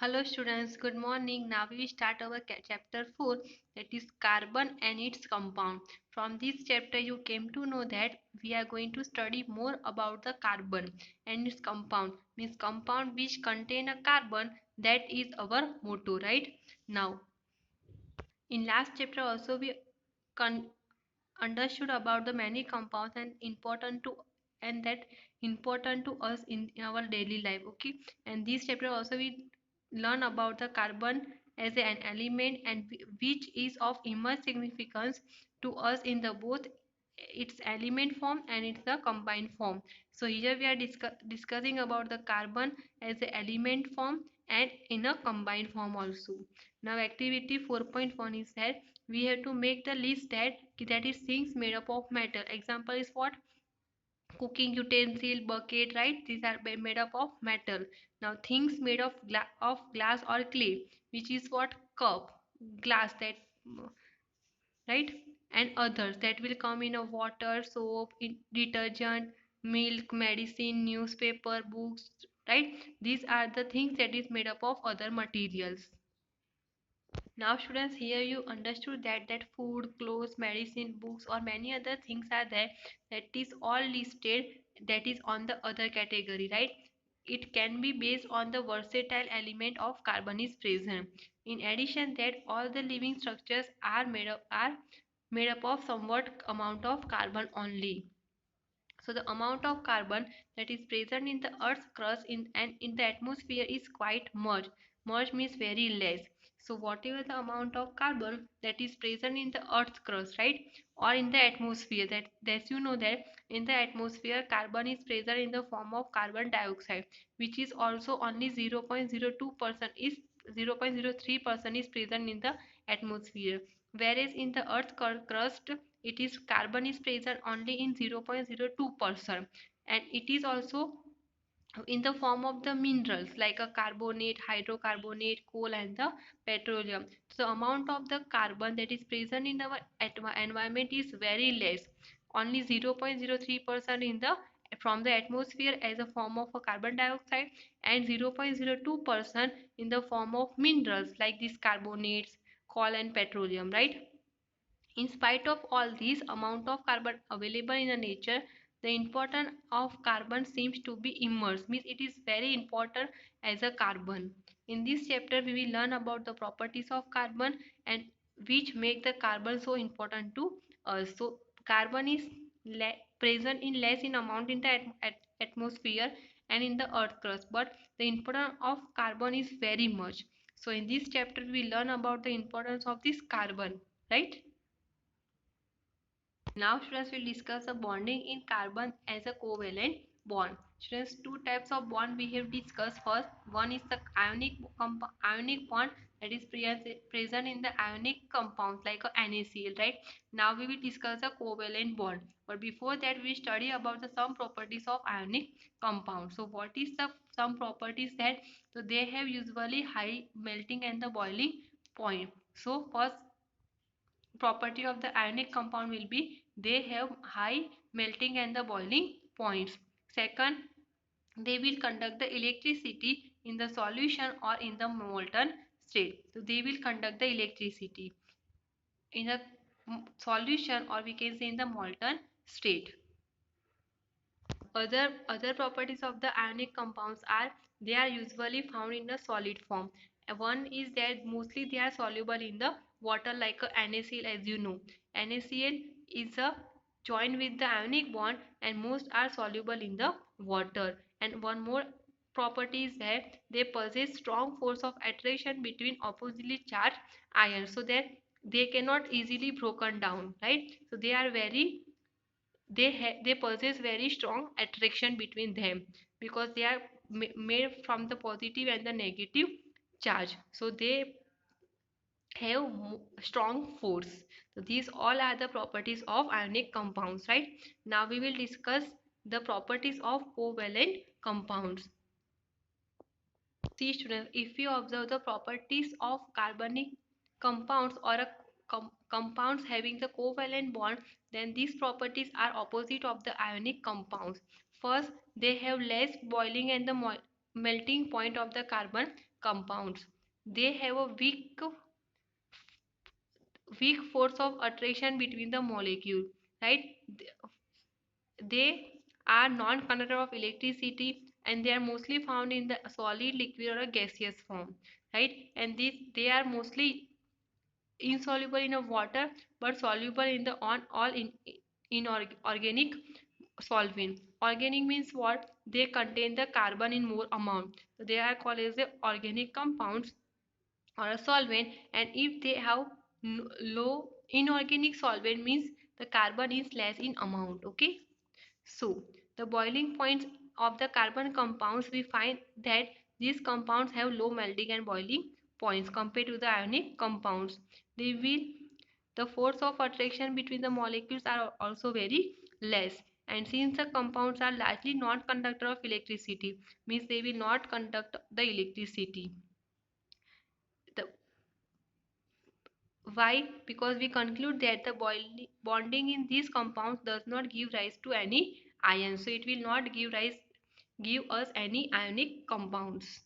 Hello students, good morning. Now we start our chapter 4, that is carbon and its compound. From this chapter you came to know that we are going to study more about the carbon and its compound. Means compound which contain a carbon, that is our motto, right? Now in last chapter also we con understood about the many compounds and that important to us in our daily life. Okay, and this chapter also we learn about the carbon as an element and which is of immense significance to us in the both its element form and its the combined form. So here we are discussing about the carbon as the element form and in a combined form also. Now activity 4.1 is that we have to make the list that is things made up of metal. Example is what? Cooking utensil, bucket, right? These are made up of metal. Now things made of glass or clay, which is what? Cup, glass, that right? And others that will come in a water, soap, detergent, milk, medicine, newspaper, books, right? These are the things that is made up of other materials. Now students, here you understood that food, clothes, medicine, books or many other things are there, that is all listed, that is on the other category, right? It can be based on the versatile element of carbon is present. In addition, that all the living structures are made up of somewhat amount of carbon only. So the amount of carbon that is present in the Earth's crust and in the atmosphere is quite much. Much means very less. So whatever the amount of carbon that is present in the Earth's crust, right, or in the atmosphere, that you know that in the atmosphere carbon is present in the form of carbon dioxide, which is also only 0.02% is 0.03% is present in the atmosphere, whereas in the Earth's crust it is carbon is present only in 0.02%, and it is also in the form of the minerals like a carbonate, hydrocarbonate, coal and the petroleum. So the amount of the carbon that is present in our environment is very less, only 0.03% in the from the atmosphere as a form of a carbon dioxide, and 0.02% in the form of minerals like these carbonates, coal and petroleum, right? In spite of all these amount of carbon available in the nature, the importance of carbon seems to be immersed, means it is very important as a carbon. In this chapter, we will learn about the properties of carbon and which make the carbon so important to us. So carbon is present in less in amount in the atmosphere and in the earth crust, but the importance of carbon is very much. So in this chapter, we learn about the importance of this carbon, right? Now students will discuss the bonding in carbon as a covalent bond. Students, two types of bond we have discussed. First, one is the ionic bond that is present in the ionic compounds like a NaCl, right? Now we will discuss the covalent bond. But before that, we study about the some properties of ionic compounds. So what is the some properties that? So they have usually high melting and the boiling point. So first property of the ionic compound will be they have high melting and the boiling points. Second, they will conduct the electricity in the solution or in the molten state. So they will conduct the electricity in a solution or we can say in the molten state. Other properties of the ionic compounds are they are usually found in a solid form. One is that mostly they are soluble in the water like a NaCl, as you know. NaCl is a joined with the ionic bond and most are soluble in the water. And one more property is that they possess strong force of attraction between oppositely charged ions, so that they cannot easily broken down, right? So they are very they possess very strong attraction between them because they are made from the positive and the negative charge, so they have strong force. So these all are the properties of ionic compounds, right? Now we will discuss the properties of covalent compounds. See students, if you observe the properties of carbonic compounds or a compounds having the covalent bond, then these properties are opposite of the ionic compounds. First, they have less boiling and the melting point of the carbon. compounds. They have a weak force of attraction between the molecule, right? They are non-conductor of electricity, and they are mostly found in the solid, liquid, or a gaseous form, right? And they are mostly insoluble in a water but soluble in the on all in organic solvent. Organic means what? They contain the carbon in more amount. So they are called as the organic compounds or a solvent. And if they have low inorganic solvent means the carbon is less in amount. Okay. So, the boiling points of the carbon compounds, we find that these compounds have low melting and boiling points compared to the ionic compounds. They will the force of attraction between the molecules are also very less. And since the compounds are largely non-conductor of electricity, means they will not conduct the electricity. The Why? Because we conclude that the bonding in these compounds does not give rise to any ions. So it will not give us any ionic compounds.